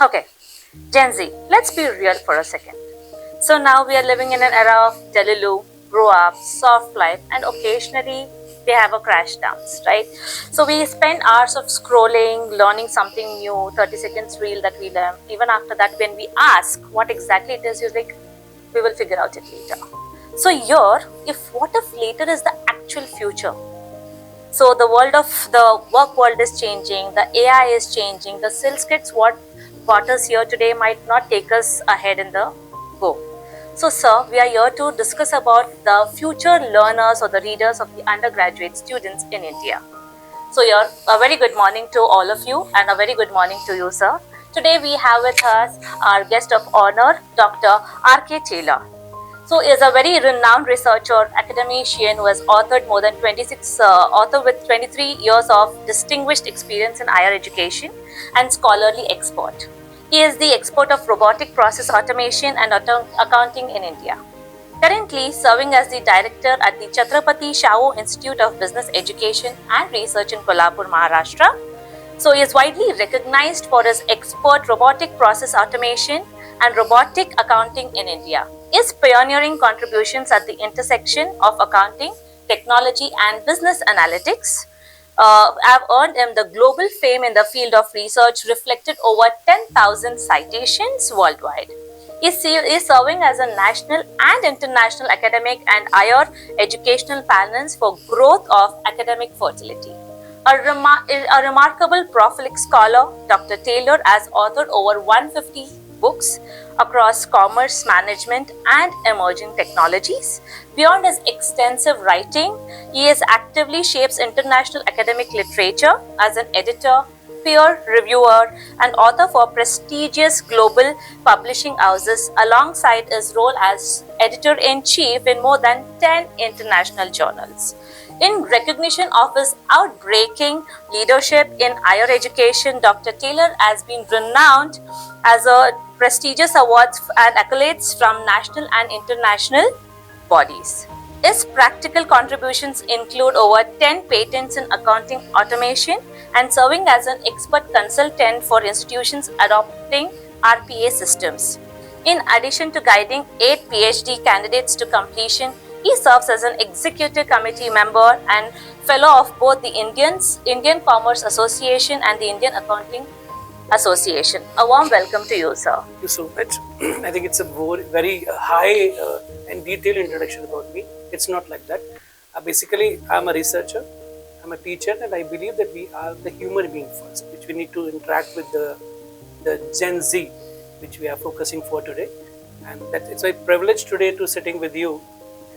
Okay, Gen Z, let's be real for a second. So now we are living in an era of Delilu, grow up, soft life, and occasionally they have a crash dance, right? So we spend hours of scrolling, learning something new, 30 seconds reel that we learn. Even after that, when we ask what exactly it is, you're like, we will figure out it later. So here, what if later is the actual future? So the work world is changing, the AI is changing, the skill sets what got us here today might not take us ahead in the go. So sir, we are here to discuss about the future learners or the readers of the undergraduate students in India. So here, a very good morning to all of you and a very good morning to you sir. Today we have with us our guest of honor, Dr. R.K.Tailor. So, he is a very renowned researcher, academician who has authored more than 26 author with 23 years of distinguished experience in higher education and scholarly expert. He is the expert of robotic process automation and accounting in India. Currently serving as the director at the Chhatrapati Shahu Institute of Business Education and Research in Kolhapur, Maharashtra. So he is widely recognized for his expert robotic process automation and robotic accounting in India. His pioneering contributions at the intersection of accounting, technology, and business analytics have earned him the global fame in the field of research, reflected over 10,000 citations worldwide. He is serving as a national and international academic and higher educational panels for growth of academic fertility. A remarkable prolific scholar, Dr. Tailor has authored over 150 books across commerce, management, and emerging technologies. Beyond his extensive writing, he has actively shapes international academic literature as an editor, peer reviewer, and author for prestigious global publishing houses, alongside his role as editor-in-chief in more than 10 international journals. In recognition of his outbreaking leadership in higher education, Dr. Tailor has been renowned as a prestigious awards and accolades from national and international bodies. His practical contributions include over 10 patents in accounting automation and serving as an expert consultant for institutions adopting RPA systems. In addition to guiding 8 PhD candidates to completion, he serves as an executive committee member and fellow of both the Indian Commerce Association and the Indian Accounting Association. A warm welcome to you, sir. Thank you so much. I think it's a very high and detailed introduction about me. It's not like that. Basically, I'm a researcher, I'm a teacher, and I believe that we are the human being first, which we need to interact with the Gen Z, which we are focusing for today. And it's my privilege today to sitting with you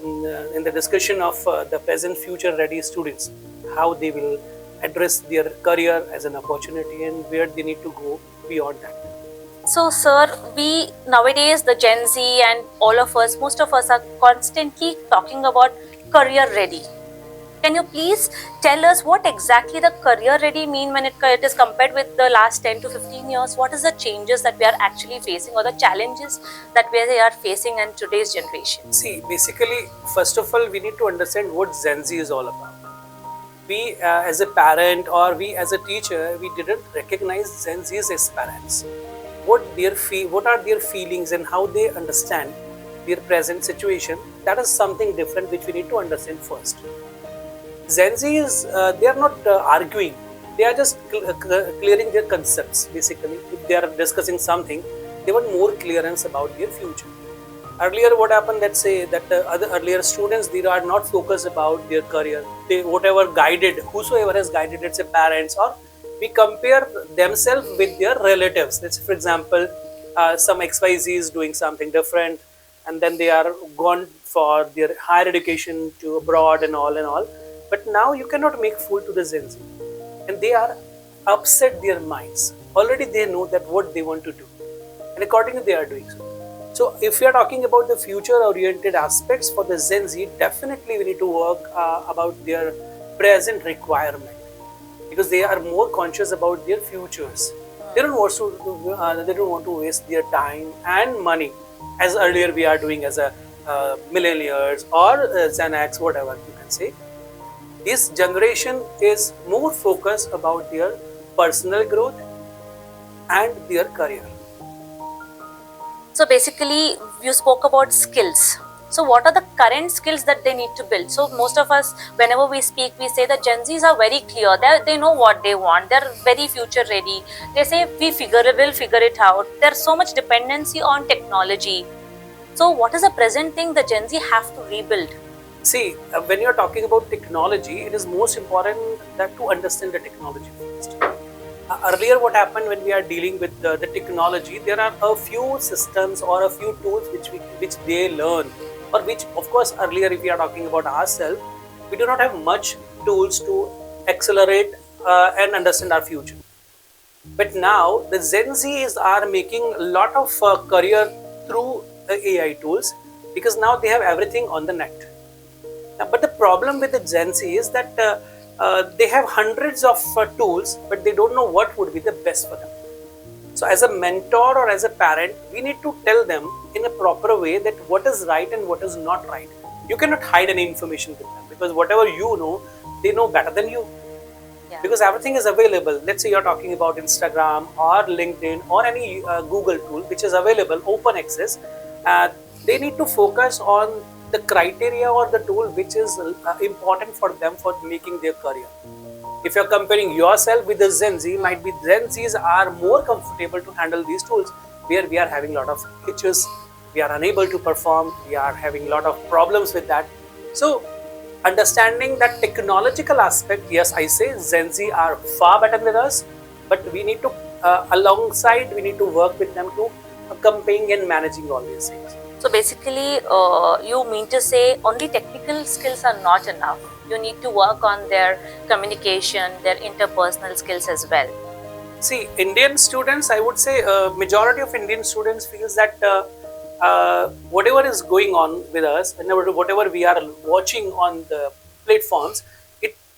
in the discussion of the present future ready students, how they will address their career as an opportunity and where they need to go beyond that. So, sir, we nowadays, the Gen Z and all of us, most of us are constantly talking about career ready. Can you please tell us what exactly the career ready mean when it is compared with the last 10 to 15 years? What is the changes that we are actually facing or the challenges that we are facing in today's generation? See, basically, first of all, we need to understand what Gen Z is all about. We as a parent or we as a teacher, we didn't recognize Gen Z's as parents. What are their feelings and how they understand their present situation, that is something different which we need to understand first. Gen Z is, they are not arguing, they are just clearing their concepts basically. If they are discussing something, they want more clearance about their future. Earlier what happened, let's say that earlier students, they are not focused about their career. They whatever guided, whosoever has guided, let's say parents, or we compare themselves with their relatives. Let's say for example, some XYZ is doing something different and then they are gone for their higher education to abroad and all. But now you cannot make fool to the Gen Z, and they are upset their minds. Already they know that what they want to do, and accordingly they are doing so. So if we are talking about the future-oriented aspects for the Gen Z, definitely we need to work about their present requirement, because they are more conscious about their futures. They don't want to waste their time and money as earlier we are doing as a millennials or Gen X, whatever you can say. This generation is more focused about their personal growth, and their career. So basically, you spoke about skills. So what are the current skills that they need to build? So most of us, whenever we speak, we say that Gen Zs are very clear. They know what they want. They're very future ready. They say will figure it out. There's so much dependency on technology. So what is the present thing the Gen Z have to rebuild? See, when you're talking about technology, it is most important that to understand the technology first. Earlier, what happened when we are dealing with the technology, there are a few systems or a few tools which they learn, or which, of course, earlier, if we are talking about ourselves, we do not have much tools to accelerate and understand our future. But now the Gen Zs are making a lot of career through AI tools, because now they have everything on the net. But the problem with the Gen Z is that they have hundreds of tools, but they don't know what would be the best for them. So, as a mentor or as a parent, we need to tell them in a proper way that what is right and what is not right. You cannot hide any information with them, because whatever you know, they know better than you. Yeah. Because everything is available. Let's say you're talking about Instagram or LinkedIn or any Google tool which is available, open access. They need to focus on the criteria or the tool which is important for them for making their career. If you're comparing yourself with the Gen Z, might be Gen Zs are more comfortable to handle these tools, where we are having a lot of hitches, we are unable to perform, we are having a lot of problems with that. So, understanding that technological aspect, yes, I say Gen Z are far better than us, but we need to, alongside, we need to work with them to accompanying and managing all these things. So basically, you mean to say only technical skills are not enough. You need to work on their communication, their interpersonal skills as well. See, Indian students, I would say, majority of Indian students feels that whatever is going on with us, and whatever we are watching on the platforms,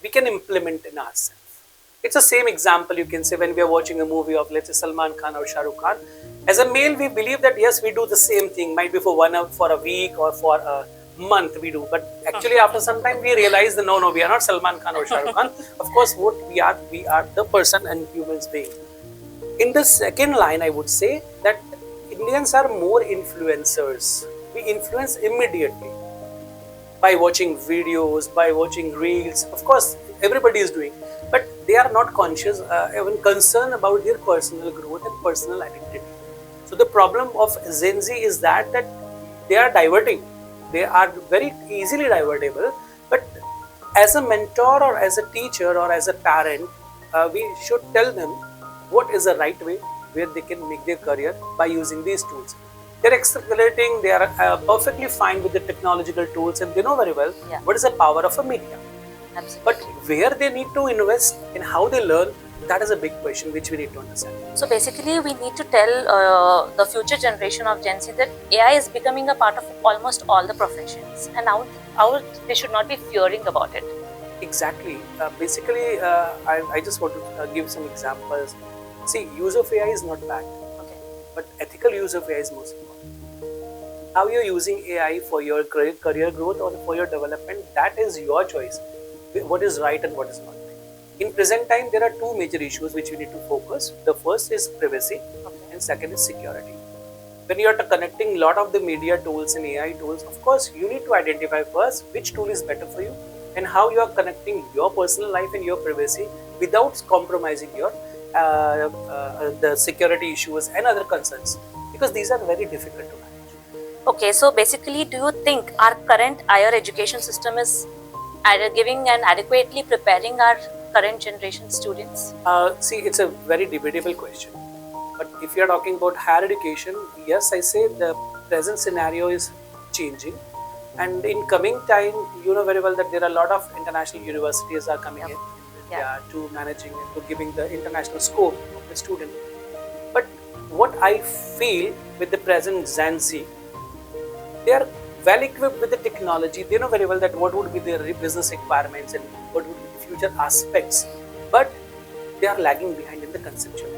we can implement in ourselves. It's the same example you can say when we are watching a movie of, let's say, Salman Khan or Shah Rukh Khan. As a male, we believe that yes, we do the same thing, might be for a week or for a month we do, but actually after some time we realize that no, we are not Salman Khan or Shah Rukh Khan. Of course, what we are the person and humans being. In the second line, I would say that Indians are more influencers. We influence immediately by watching videos, by watching reels. Of course, everybody is doing, but they are not conscious, even concerned about their personal growth and personal identity. So the problem of Gen Z is that they are diverting. They are very easily divertible. But as a mentor or as a teacher or as a parent, we should tell them what is the right way where they can make their career by using these tools. They're accelerating, they are perfectly fine with the technological tools, and they know very well what is the power of a media. Absolutely. But where they need to invest in how they learn, that is a big question which we need to understand. So basically, we need to tell the future generation of Gen Z that AI is becoming a part of almost all the professions, and now they should not be fearing about it. Exactly. Basically, I just want to give some examples. See, use of AI is not bad, Okay. but ethical use of AI is most important. How you're using AI for your career growth or for your development, that is your choice. What is right and what is not right. In present time, there are two major issues which we need to focus. The first is privacy, and second is security. When you are connecting a lot of the media tools and AI tools, of course, you need to identify first which tool is better for you and how you are connecting your personal life and your privacy without compromising your the security issues and other concerns, because these are very difficult to manage. Okay, so basically, do you think our current higher education system is either giving and adequately preparing our current generation students? See, it's a very debatable question. But if you are talking about higher education, yes, I say the present scenario is changing. And in coming time, you know very well that there are a lot of international universities are coming in India to managing and to giving the international scope of the student. But what I feel with the present Gen Z, they are well equipped with the technology. They know very well that what would be their business requirements and what would be the future aspects, but they are lagging behind in the conceptual.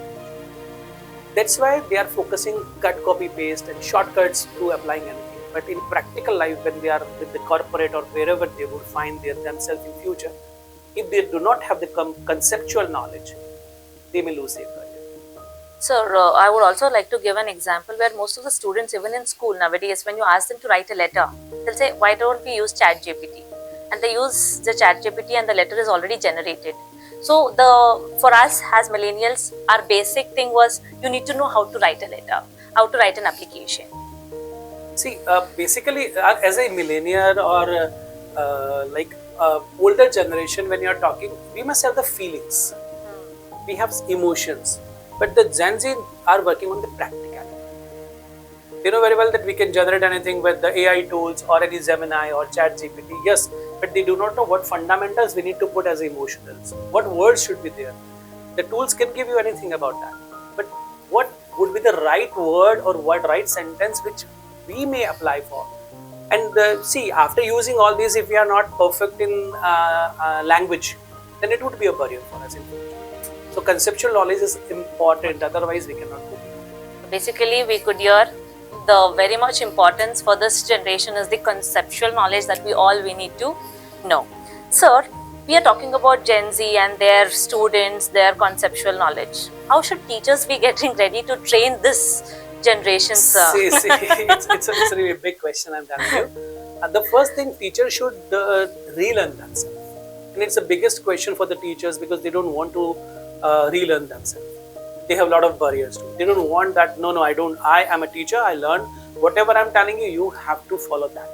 That's why they are focusing cut, copy, paste and shortcuts to applying anything. But in practical life, when they are with the corporate or wherever they would find themselves in future, if they do not have the conceptual knowledge, they may lose their career. Sir, I would also like to give an example where most of the students, even in school nowadays, when you ask them to write a letter, they'll say, "Why don't we use ChatGPT?" And they use the ChatGPT, and the letter is already generated. So, for us as millennials, our basic thing was you need to know how to write a letter, how to write an application. See, basically, as a millennial or like older generation, when you're talking, we must have the feelings. We have emotions, but the Gen Z are working on the practicality. You know very well that we can generate anything with the AI tools or any Gemini or Chat GPT. Yes, but they do not know what fundamentals we need to put as emotionals. What words should be there? The tools can give you anything about that, but what would be the right word or what right sentence which we may apply for? And see, after using all these, if we are not perfect in language, then it would be a barrier for us in future. So conceptual knowledge is important, otherwise we cannot go beyond. Basically, we could hear the very much importance for this generation is the conceptual knowledge that we need to know. Sir, we are talking about Gen Z and their students, their conceptual knowledge. How should teachers be getting ready to train this generation, sir? See, it's a really big question, I'm telling you. The first thing, teachers should relearn themselves. And it's the biggest question for the teachers because they don't want to relearn themselves. They have a lot of barriers too. They don't want that, no, I am a teacher, I learn. Whatever I'm telling you, you have to follow that.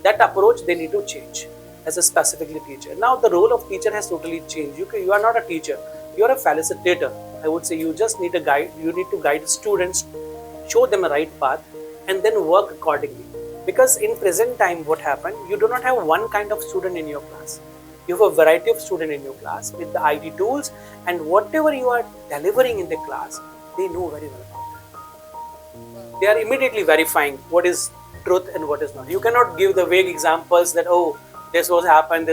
That approach they need to change as a specifically teacher. Now the role of teacher has totally changed. You are not a teacher, you are a facilitator. I would say you just need a guide, you need to guide students, show them a right path and then work accordingly. Because in present time what happened, you do not have one kind of student in your class. You have a variety of students in your class with the IT tools, and whatever you are delivering in the class, they know very well about that. They are immediately verifying what is truth and what is not. You cannot give the vague examples that, oh, this was happened.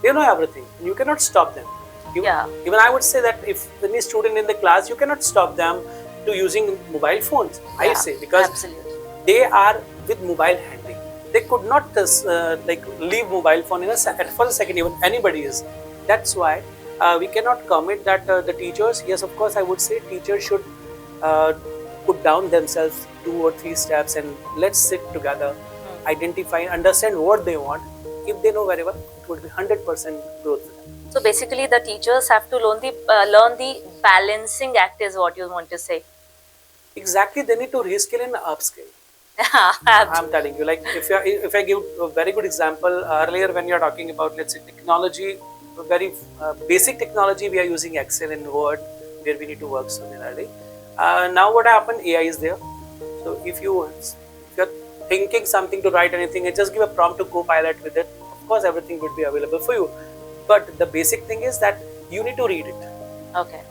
They know everything. You cannot stop them. Even I would say that if any student in the class, you cannot stop them to using mobile phones. I say because absolutely. They are with mobile handy. They could not leave mobile phone at first second. Even anybody is. That's why we cannot commit that the teachers. Yes, of course, I would say teachers should put down themselves 2 or 3 steps and let's sit together, identify, understand what they want. If they know very well, it would be 100% growth for them. So basically, the teachers have to learn the balancing act, is what you want to say. Exactly, they need to reskill and upskill. I'm telling you, like if I give a very good example, earlier when you're talking about, let's say, technology, very basic technology, we are using Excel and Word where we need to work similarly. Now what happened, AI is there. So if you're thinking something to write anything, and just give a prompt to Copilot with it, of course everything would be available for you. But the basic thing is that you need to read it. Okay.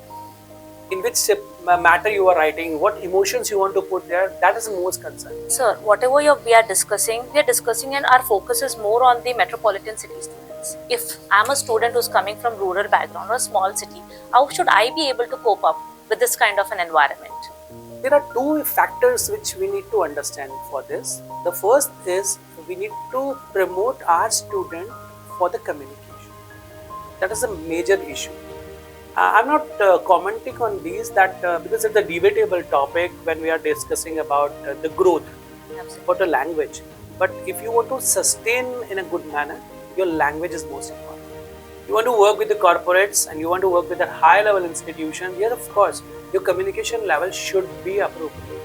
In which matter you are writing, what emotions you want to put there, that is the most concern. Sir, whatever we are discussing and our focus is more on the metropolitan city students. If I'm a student who's coming from rural background or a small city, how should I be able to cope up with this kind of an environment? There are 2 factors which we need to understand for this. The first is we need to promote our student for the communication. That is a major issue. I'm not commenting on these because it's a debatable topic when we are discussing about the growth for the language. But if you want to sustain in a good manner, your language is most important. You want to work with the corporates and you want to work with a high level institution, yes, of course, your communication level should be appropriate.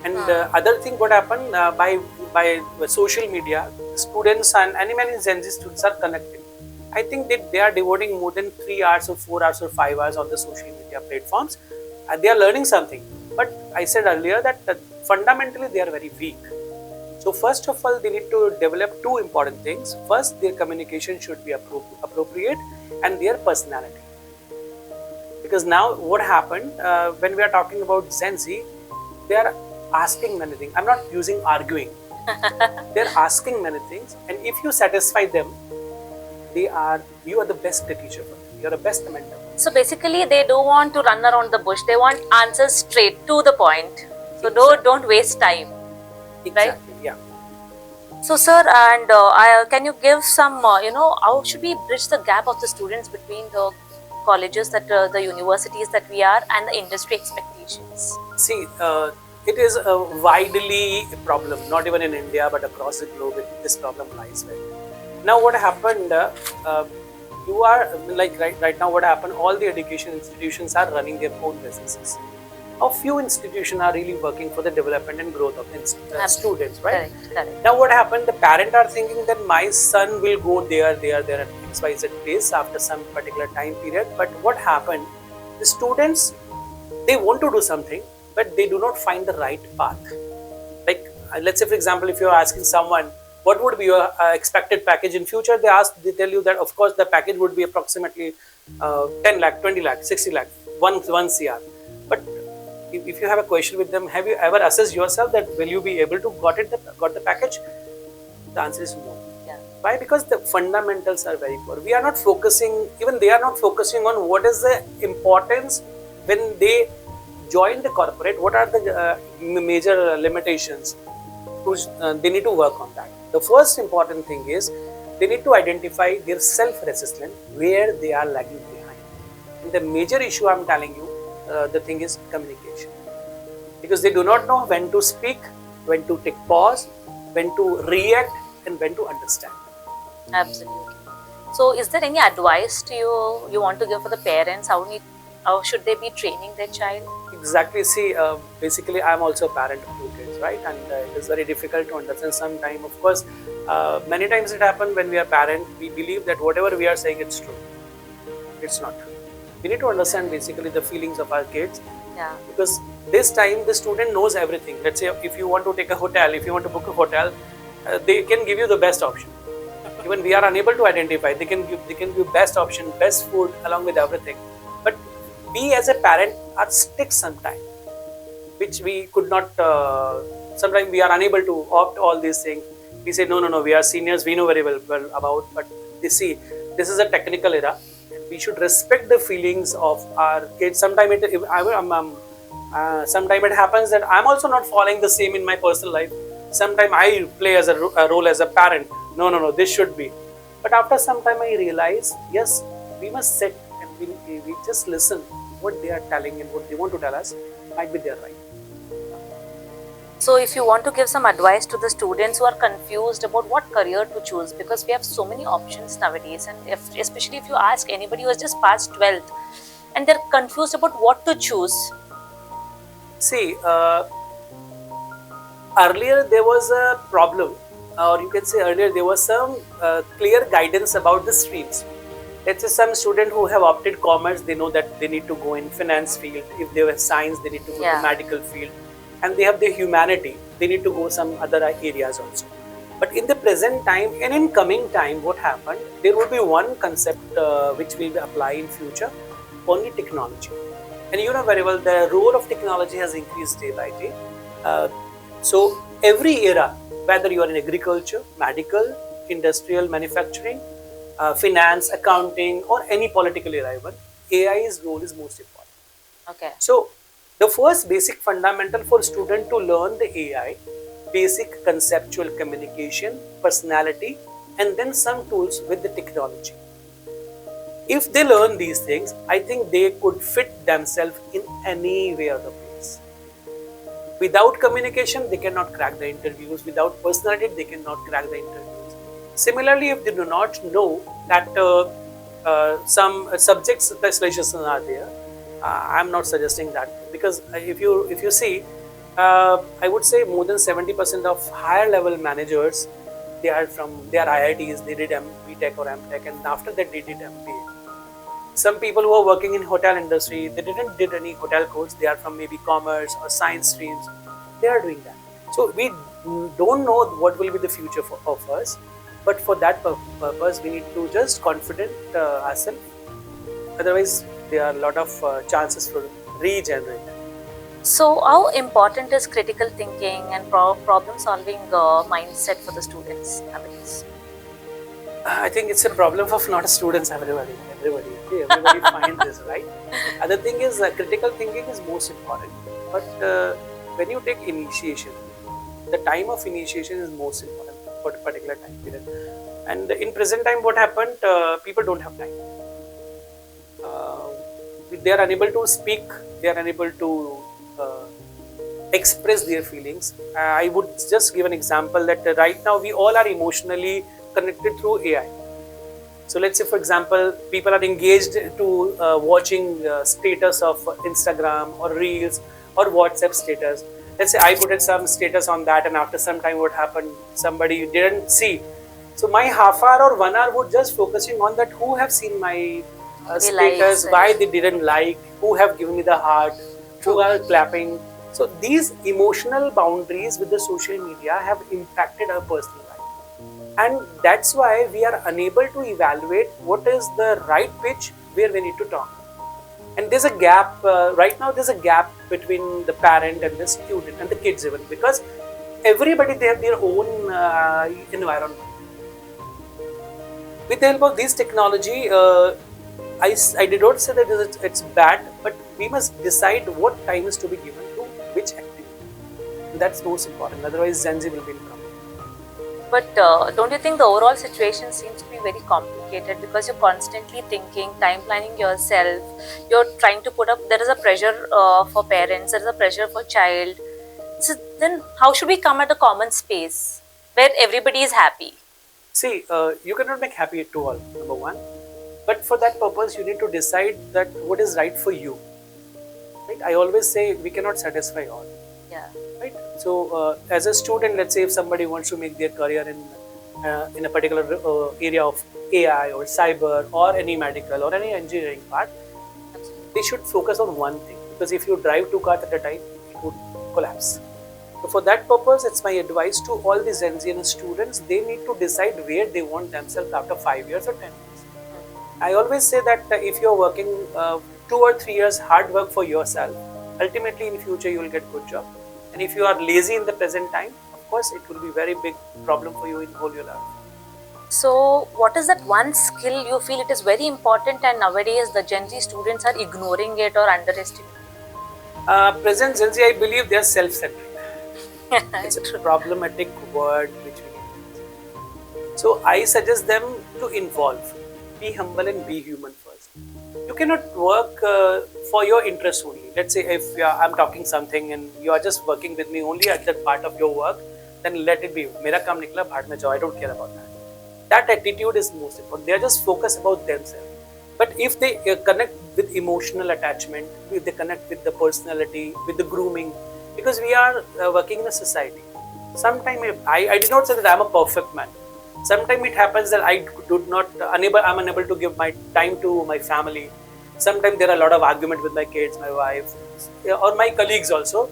And other thing what happened by social media, students and many Gen Z students are connecting. I think that they are devoting more than 3 hours or 4 hours or 5 hours on the social media platforms. They are learning something. But I said earlier that fundamentally they are very weak. So first of all, they need to develop 2 important things. First, their communication should be appropriate and their personality. Because now what happened, when we are talking about Gen Z, they are asking many things. I'm not using arguing. They're asking many things. And if you satisfy them, you are the best teacher for them. You're the best mentor. So basically, they don't want to run around the bush. They want answers straight to the point. So Exactly. don't waste time. Exactly. Right? Yeah. So sir, and can you give some, how should we bridge the gap of the students between the colleges, the universities that we are, and the industry expectations? See, it is a widely problem, not even in India, but across the globe, this problem lies well. Now, what happened? You are like right now. What happened? All the education institutions are running their own businesses. A few institutions are really working for the development and growth of the students, right? Correct. Now, what happened? The parent are thinking that my son will go there, and XYZ place after some particular time period. But what happened? The students, they want to do something, but they do not find the right path. Like, let's say, for example, if you're asking someone, what would be your expected package in future? They tell you that, of course, the package would be approximately 10 lakh, 20 lakh, 60 lakh, 1 CR. But if you have a question with them, have you ever assessed yourself that will you be able to got the package? The answer is no. Yeah. Why? Because the fundamentals are very poor. We are not focusing, even they are not focusing on what is the importance when they join the corporate. What are the major limitations? They need to work on that. The first important thing is they need to identify their self-resistance, where they are lagging behind. And the major issue I'm telling you, the thing is communication. Because they do not know when to speak, when to take pause, when to react, and when to understand. Absolutely. So, is there any advice you want to give for the parents? How should they be training their child? Exactly. See, basically, I'm also a parent of two kids, right? And it is very difficult to understand sometimes. Of course, many times it happens when we are parent, we believe that whatever we are saying, it's true. It's not. We need to understand basically the feelings of our kids. Yeah. Because this time the student knows everything. Let's say if you want to take a hotel, if you want to book a hotel, they can give you the best option. Even we are unable to identify, they can give best option, best food along with everything. But we as a parent are stuck sometimes, which we could not. Sometimes we are unable to opt all these things. We say no. We are seniors. We know very well about. But you see, this is a technical era. We should respect the feelings of our kids. Sometimes it happens that I'm also not following the same in my personal life. Sometimes I play as a role as a parent. No, this should be. But after some time I realize, yes, we must sit and we just listen what they are telling and what they want to tell us. Might be their right. So, if you want to give some advice to the students who are confused about what career to choose, because we have so many options nowadays, and especially if you ask anybody who has just passed 12th and they're confused about what to choose. See, earlier there was a problem, or you can say earlier there was some clear guidance about the streams. Let's say some student who have opted commerce, they know that they need to go in finance field. If they have science, they need to go to medical field. And they have the humanity, they need to go some other areas also. But in the present time and in coming time, what happened, there will be one concept which will apply in future, only technology. And you know very well, the role of technology has increased day by day. So every era, whether you are in agriculture, medical, industrial, manufacturing, finance, accounting, or any political era even, AI's role is most important. Okay. So the first basic fundamental for student to learn the AI, basic conceptual communication, personality, and then some tools with the technology. If they learn these things, I think they could fit themselves in any way or the place. Without communication, they cannot crack the interviews. Without personality, they cannot crack the interviews. Similarly, if they do not know that some subject specializations are there, I'm not suggesting that, because if you see, I would say more than 70% of higher level managers, they are IITs, they did BTech or MTech, and after that they did MBA. Some people who are working in hotel industry, they didn't did any hotel course, they are from maybe commerce or science streams, they are doing that. So we don't know what will be the future of us, but for that purpose we need to just confident ourselves. Otherwise, there are a lot of chances for regenerate. So, how important is critical thinking and problem-solving mindset for the students nowadays? I think it's a problem of not students, everybody finds this, right? Other thing is critical thinking is most important. But when you take initiation, the time of initiation is most important for a particular time period. And in present time, what happened? People don't have time. they are unable to speak, they are unable to uh, express their feelings. I would just give an example that right now we all are emotionally connected through AI. So let's say, for example, people are engaged to watching status of Instagram or Reels or WhatsApp status. Let's say I put in some status on that, and after some time, what happened? Somebody didn't see. So my half hour or 1 hour would just focusing on that. Who have seen my They status? likes Why it. they didn't like? Who have given me the heart? Who True. are clapping? So these emotional boundaries with the social media have impacted our personal life, and that's why we are unable to evaluate what is the right pitch where we need to talk. And there's a gap right now. There's a gap between the parent and the student and the kids even, because everybody, they have their own environment. With the help of this technology, I did not say that it's bad, but we must decide what time is to be given to which activity. And that's most important. Otherwise, Gen Z will be in trouble. But don't you think the overall situation seems to be very complicated, because you're constantly thinking, time planning yourself, you're trying to put up, there is a pressure for parents, there is a pressure for child. So then how should we come at a common space where everybody is happy? See, you cannot make happy to all, number one. But for that purpose, you need to decide that what is right for you. Right? I always say we cannot satisfy all. Yeah. Right? So, as a student, let's say if somebody wants to make their career in a particular area of AI or cyber or any medical or any engineering part, they should focus on one thing, because if you drive two cars at a time, it would collapse. So for that purpose, it's my advice to all the Gen Z and students, they need to decide where they want themselves after 5 years or 10 years. I always say that if you're working 2 or 3 years hard work for yourself, ultimately in future you will get good job. And if you are lazy in the present time, of course it will be very big problem for you in whole your life. So what is that one skill you feel it is very important and nowadays the Gen Z students are ignoring it or underestimating? Present Gen Z, I believe they are self-centered. It's a True. problematic word which we need to use. So I suggest them to involve, be humble and be human first. You cannot work for your interest only. Let's say if I'm talking something and you are just working with me only at that part of your work, then let it be. Mera kaam nikla, bhaad mein jao. I don't care about that. That attitude is most important. They are just focused about themselves. But if they connect with emotional attachment, if they connect with the personality, with the grooming, because we are working in a society. Sometimes I did not say that I'm a perfect man. Sometimes it happens that I'm unable to give my time to my family. Sometimes there are a lot of argument with my kids, my wife, or my colleagues also.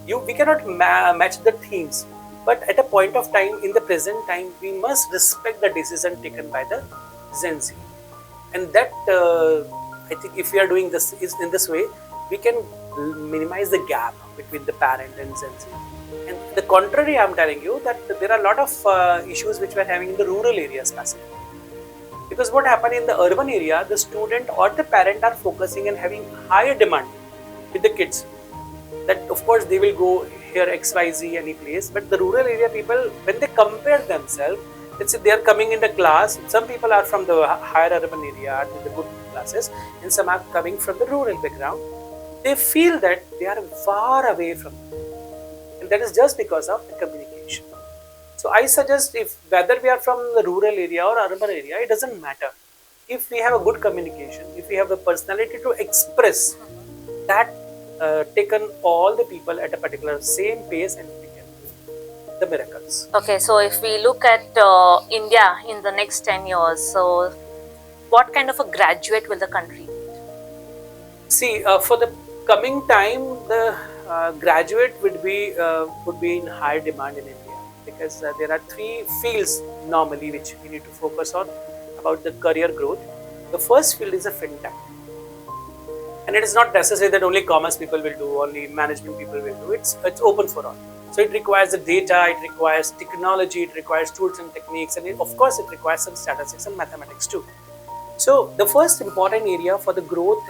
We cannot match the themes. But at a point of time, in the present time, we must respect the decision taken by the Gen Z. And that, I think if we are doing this in this way, we can minimize the gap between the parent and Gen Z. And the contrary, I'm telling you that there are a lot of issues which we are having in the rural areas specifically. Because what happened in the urban area, the student or the parent are focusing and having higher demand with the kids. That of course they will go here XYZ any place, but the rural area people, when they compare themselves, let's say they are coming in the class, some people are from the higher urban area with the good classes, and some are coming from the rural background. They feel that they are far away from them. And that is just because of the communication. So I suggest, if whether we are from the rural area or urban area, it doesn't matter. If we have a good communication, if we have the personality to express, that taken all the people at a particular same pace, and we can do the miracles. Okay, so if we look at India in the next 10 years, so what kind of a graduate will the country need? See, for the coming time, the graduate would be in high demand in India, because there are 3 fields normally which we need to focus on about the career growth. The first field is a fintech, and it is not necessary that only commerce people will do, only management people will do. It's open for all. So it requires the data, it requires technology, it requires tools and techniques, and of course it requires some statistics and mathematics too. So the first important area for the growth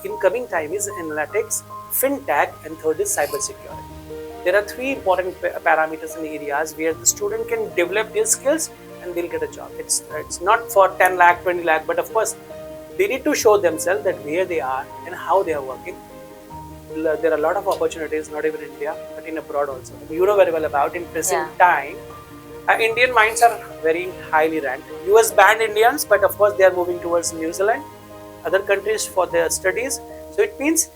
in coming time is analytics, fintech, and third is cybersecurity. There are 3 important parameters and areas where the student can develop their skills and they'll get a job. It's not for 10 lakh, 20 lakh, but of course They need to show themselves that where they are and how they are working. There are a lot of opportunities, not even in India, but in abroad also. You know very well about in present time, Indian minds are very highly ranked. US banned Indians, but of course they are moving towards New Zealand, other countries for their studies. So it means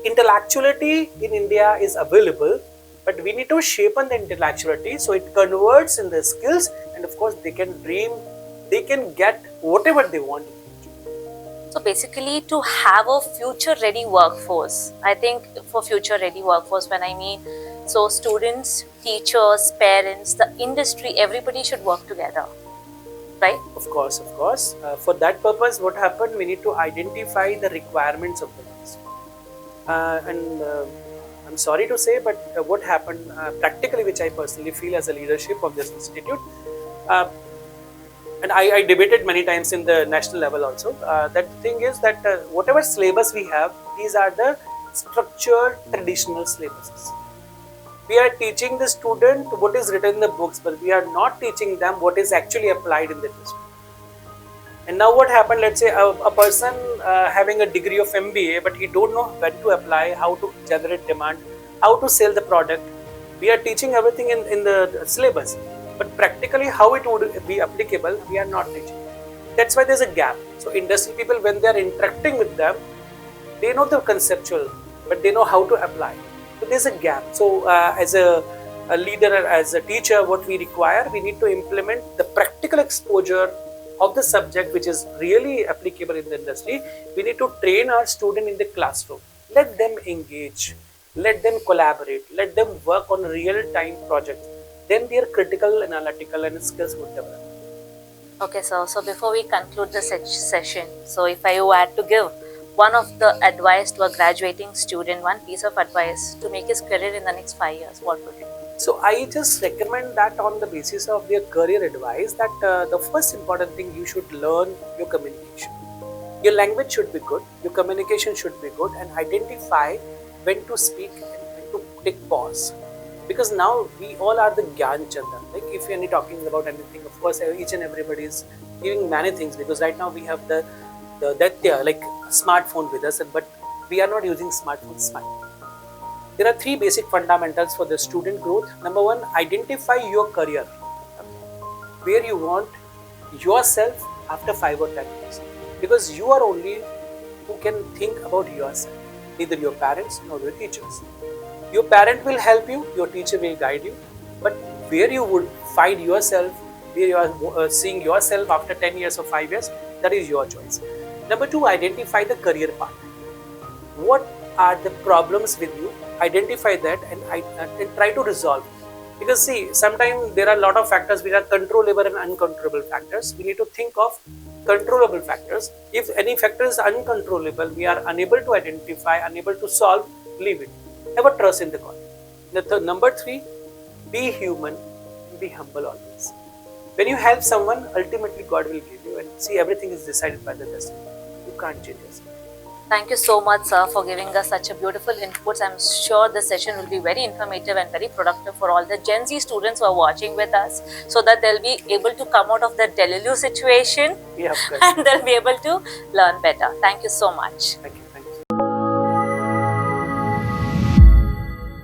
intellectuality in India is available, but we need to shape on the intellectuality so it converts in the skills, and of course they can dream, they can get whatever they want. So basically, to have a future-ready workforce, I think for future-ready workforce, when I mean, so students, teachers, parents, the industry, everybody should work together, right? Of course, of course. For that purpose, what happened? We need to identify the requirements of the industry. I'm sorry to say, but what happened practically, which I personally feel as a leadership of this institute, and I debated many times in the national level also. That thing is that whatever syllabus we have, these are the structured traditional syllabuses. We are teaching the student what is written in the books, but we are not teaching them what is actually applied in the industry. And now what happened, let's say a person having a degree of MBA, but he don't know when to apply, how to generate demand, how to sell the product. We are teaching everything in the syllabus, but practically how it would be applicable, we are not teaching. That's why there's a gap. So industry people, when they are interacting with them, they know the conceptual, but they know how to apply. So there's a gap. So as a leader, as a teacher, what we require, we need to implement the practical exposure of the subject which is really applicable in the industry. We need to train our student in the classroom. Let them engage, let them collaborate, let them work on real-time projects. Then their critical, analytical and skills would develop. Okay, so before we conclude the session, so if I had to give one of the advice to a graduating student, one piece of advice to make his career in the next 5 years, what would it be? So I just recommend that on the basis of their career advice, that the first important thing, you should learn your communication. Your language should be good, your communication should be good, and identify when to speak and when to take pause. Because now we all are the Gyan Chandra. Like if you're talking about anything, of course each and everybody is giving many things, because right now we have the like smartphone with us, but we are not using smartphones smartly. There are three basic fundamentals for the student growth. Number one, identify your career, where you want yourself after 5 or 10 years, because you are only who can think about yourself, neither your parents nor your teachers. Your parent will help you, your teacher will guide you, but where you would find yourself, where you are seeing yourself after 10 years or 5 years, that is your choice. Number two, identify the career path. What are the problems with you? Identify that and try to resolve. Because see, sometimes there are a lot of factors which are controllable and uncontrollable factors. We need to think of controllable factors. If any factor is uncontrollable, we are unable to identify, unable to solve, leave it. Never trust in the God. Number three, be human, be humble always. When you help someone, ultimately God will give you, and see, everything is decided by the destiny. You can't change yourself. Thank you so much, sir, for giving us such a beautiful inputs. I'm sure the session will be very informative and very productive for all the Gen Z students who are watching with us, so that they'll be able to come out of the Delulu situation, Yeah, and they'll be able to learn better. Thank you so much. Thank you.